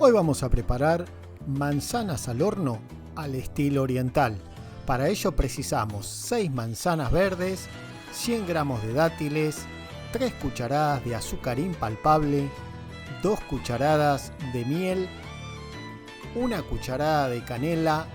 Hoy vamos a preparar manzanas al horno al estilo oriental. Para ello precisamos 6 manzanas verdes, 100 gramos de dátiles, 3 cucharadas de azúcar impalpable, 2 cucharadas de miel, 1 cucharada de canela,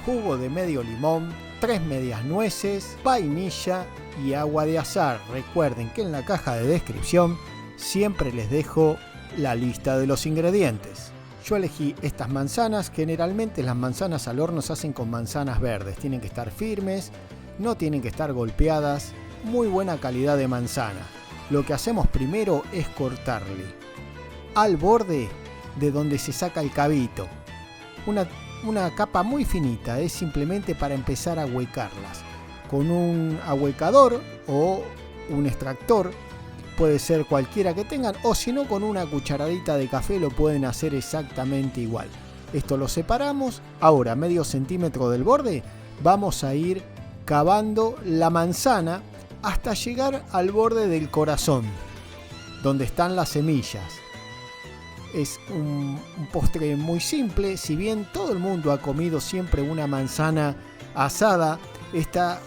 jugo de medio limón, 3 medias nueces, vainilla y agua de azahar. Recuerden que en la caja de descripción siempre les dejo la lista de los ingredientes. Yo elegí estas manzanas. Generalmente las manzanas al horno se hacen con manzanas verdes. Tienen que estar firmes, no tienen que estar golpeadas. Muy buena calidad de manzana. Lo que hacemos primero es cortarle al borde de donde se saca el cabito. Una capa muy finita, es simplemente para empezar a ahuecarlas. Con un ahuecador o un extractor, puede ser cualquiera que tengan, o si no con una cucharadita de café lo pueden hacer exactamente igual. Esto lo separamos. Ahora, medio centímetro del borde, vamos a ir cavando la manzana hasta llegar al borde del corazón, donde están las semillas. Es un postre muy simple. Si bien todo el mundo ha comido siempre una manzana asada,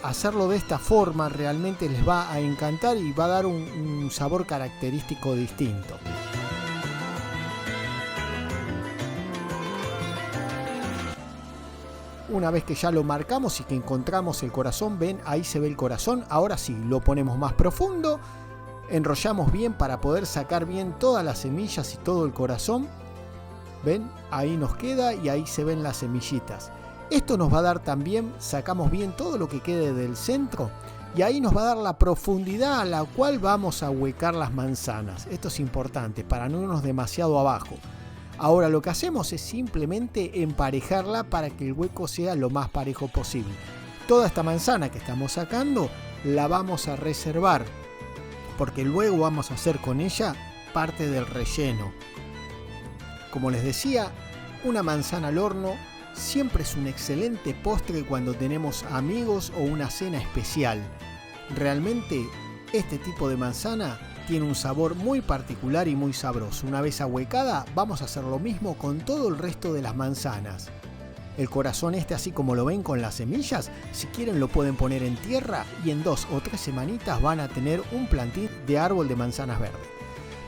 hacerlo de esta forma realmente les va a encantar y va a dar un sabor característico distinto. Una vez que ya lo marcamos y que encontramos el corazón, ven, ahí se ve el corazón. Ahora sí, lo ponemos más profundo, enrollamos bien para poder sacar bien todas las semillas y todo el corazón. Ven, ahí nos queda y ahí se ven las semillitas. Esto nos va a dar también, sacamos bien todo lo que quede del centro y ahí nos va a dar la profundidad a la cual vamos a huecar las manzanas. Esto es importante para no irnos demasiado abajo. Ahora lo que hacemos es simplemente emparejarla para que el hueco sea lo más parejo posible. Toda esta manzana que estamos sacando la vamos a reservar porque luego vamos a hacer con ella parte del relleno. Como les decía, una manzana al horno siempre es un excelente postre cuando tenemos amigos o una cena especial. Realmente este tipo de manzana tiene un sabor muy particular y muy sabroso. Una vez ahuecada, vamos a hacer lo mismo con todo el resto de las manzanas. El corazón así como lo ven con las semillas, si quieren lo pueden poner en tierra y en 2 o 3 semanitas van a tener un plantín de árbol de manzanas verdes.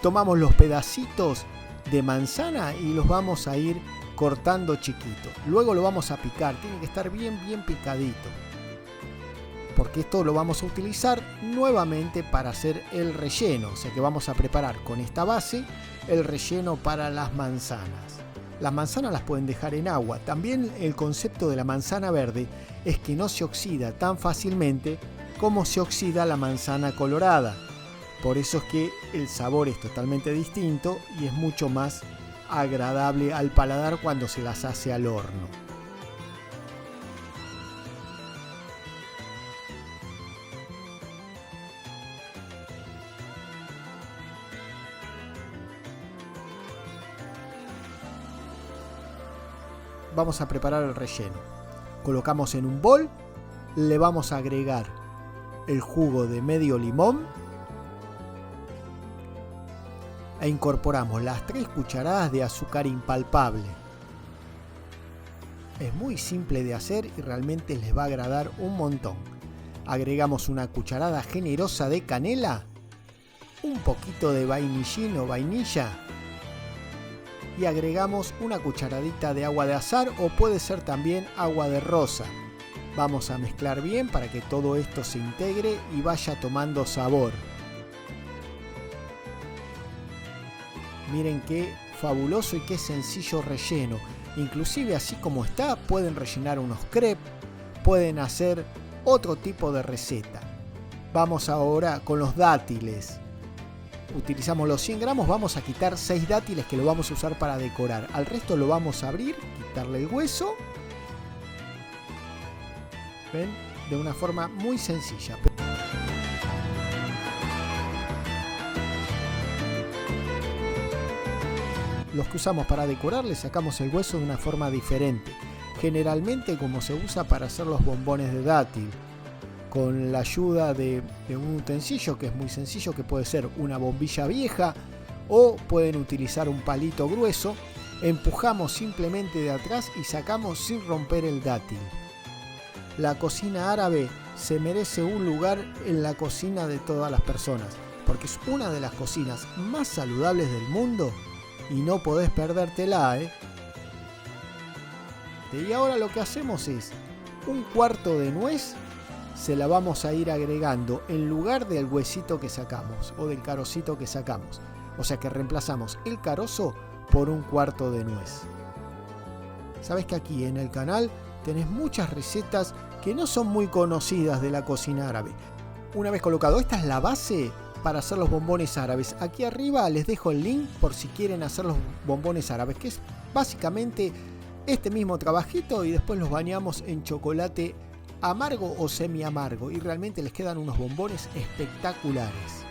Tomamos los pedacitos de manzana y los vamos a ir cortando chiquito. Luego lo vamos a picar, tiene que estar bien picadito, porque esto lo vamos a utilizar nuevamente para hacer el relleno. O sea que vamos a preparar con esta base el relleno para las manzanas. Las manzanas las pueden dejar en agua. También el concepto de la manzana verde es que no se oxida tan fácilmente como se oxida la manzana colorada. Por eso es que el sabor es totalmente distinto y es mucho más agradable al paladar cuando se las hace al horno. Vamos a preparar el relleno. Colocamos en un bol, le vamos a agregar el jugo de medio limón e incorporamos las 3 cucharadas de azúcar impalpable. Es muy simple de hacer y realmente les va a agradar un montón. Agregamos una cucharada generosa de canela, un poquito de vainillín o vainilla y agregamos una cucharadita de agua de azahar o puede ser también agua de rosa. Vamos a mezclar bien para que todo esto se integre y vaya tomando sabor. Miren qué fabuloso y qué sencillo relleno. Inclusive así como está pueden rellenar unos crepes, pueden hacer otro tipo de receta. Vamos ahora con los dátiles. Utilizamos los 100 gramos, vamos a quitar 6 dátiles que lo vamos a usar para decorar. Al resto lo vamos a abrir, quitarle el hueso. ¿Ven? De una forma muy sencilla. Los que usamos para decorar le sacamos el hueso de una forma diferente. Generalmente como se usa para hacer los bombones de dátil. Con la ayuda de un utensilio que es muy sencillo, que puede ser una bombilla vieja o pueden utilizar un palito grueso Empujamos simplemente de atrás y sacamos sin romper el dátil. La cocina árabe se merece un lugar en la cocina de todas las personas, porque es una de las cocinas más saludables del mundo y no podés perdértela, ¿eh? Y ahora lo que hacemos es un cuarto de nuez, se la vamos a ir agregando en lugar del huesito que sacamos o del carocito que sacamos. O sea que reemplazamos el carozo por un cuarto de nuez. Sabes que aquí en el canal tenés muchas recetas que no son muy conocidas de la cocina árabe. Una vez colocado, esta es la base para hacer los bombones árabes. Aquí arriba les dejo el link por si quieren hacer los bombones árabes, que es básicamente este mismo trabajito, y después los bañamos en chocolate amargo o semi amargo y realmente les quedan unos bombones espectaculares.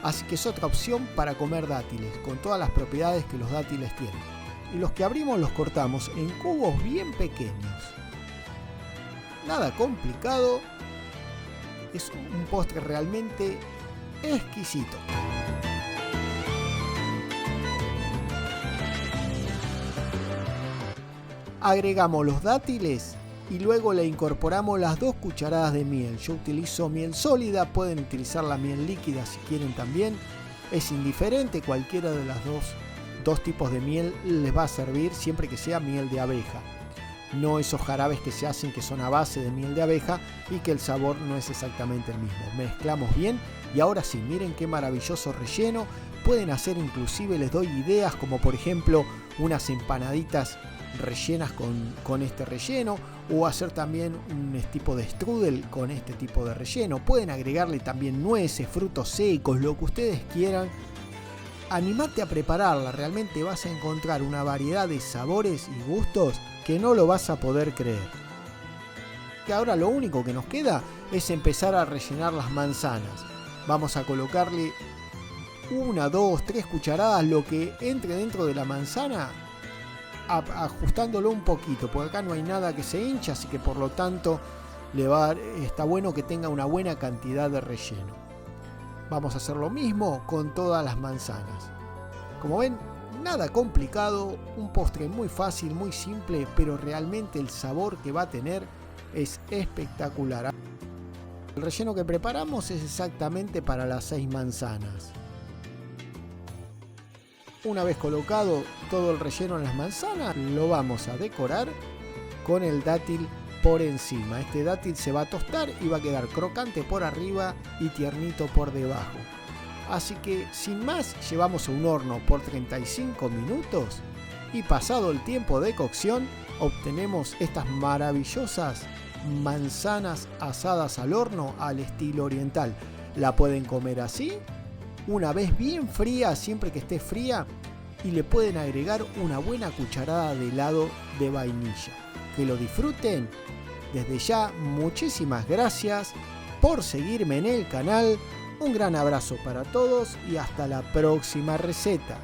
Así que es otra opción para comer dátiles, con todas las propiedades que los dátiles tienen. Y los que abrimos los cortamos en cubos bien pequeños. Nada complicado, es un postre realmente exquisito. Agregamos los dátiles y luego le incorporamos las 2 cucharadas de miel. Yo utilizo miel sólida, pueden utilizar la miel líquida si quieren también. Es indiferente, cualquiera de las dos tipos de miel les va a servir siempre que sea miel de abeja. No esos jarabes que se hacen que son a base de miel de abeja y que el sabor no es exactamente el mismo. Mezclamos bien y ahora sí, miren qué maravilloso relleno. Pueden hacer inclusive, les doy ideas, como por ejemplo unas empanaditas rellenas con este relleno, o hacer también un tipo de strudel con este tipo de relleno. Pueden agregarle también nueces, frutos secos, lo que ustedes quieran. Animate a prepararla, realmente vas a encontrar una variedad de sabores y gustos que no lo vas a poder creer. Que ahora lo único que nos queda es empezar a rellenar las manzanas. Vamos a colocarle 1, 2, 3 cucharadas, lo que entre dentro de la manzana, ajustándolo un poquito, porque acá no hay nada que se hincha, así que por lo tanto está bueno que tenga una buena cantidad de relleno. Vamos a hacer lo mismo con todas las manzanas. Como ven, nada complicado, un postre muy fácil, muy simple, pero realmente el sabor que va a tener es espectacular. El relleno que preparamos es exactamente para las 6 manzanas. Una vez colocado todo el relleno en las manzanas, lo vamos a decorar con el dátil por encima. Este dátil se va a tostar y va a quedar crocante por arriba y tiernito por debajo. Así que sin más, llevamos a un horno por 35 minutos y pasado el tiempo de cocción obtenemos estas maravillosas manzanas asadas al horno al estilo oriental. La pueden comer así, una vez bien fría, siempre que esté fría, y le pueden agregar una buena cucharada de helado de vainilla. Que lo disfruten. Desde ya, muchísimas gracias por seguirme en el canal. Un gran abrazo para todos y hasta la próxima receta.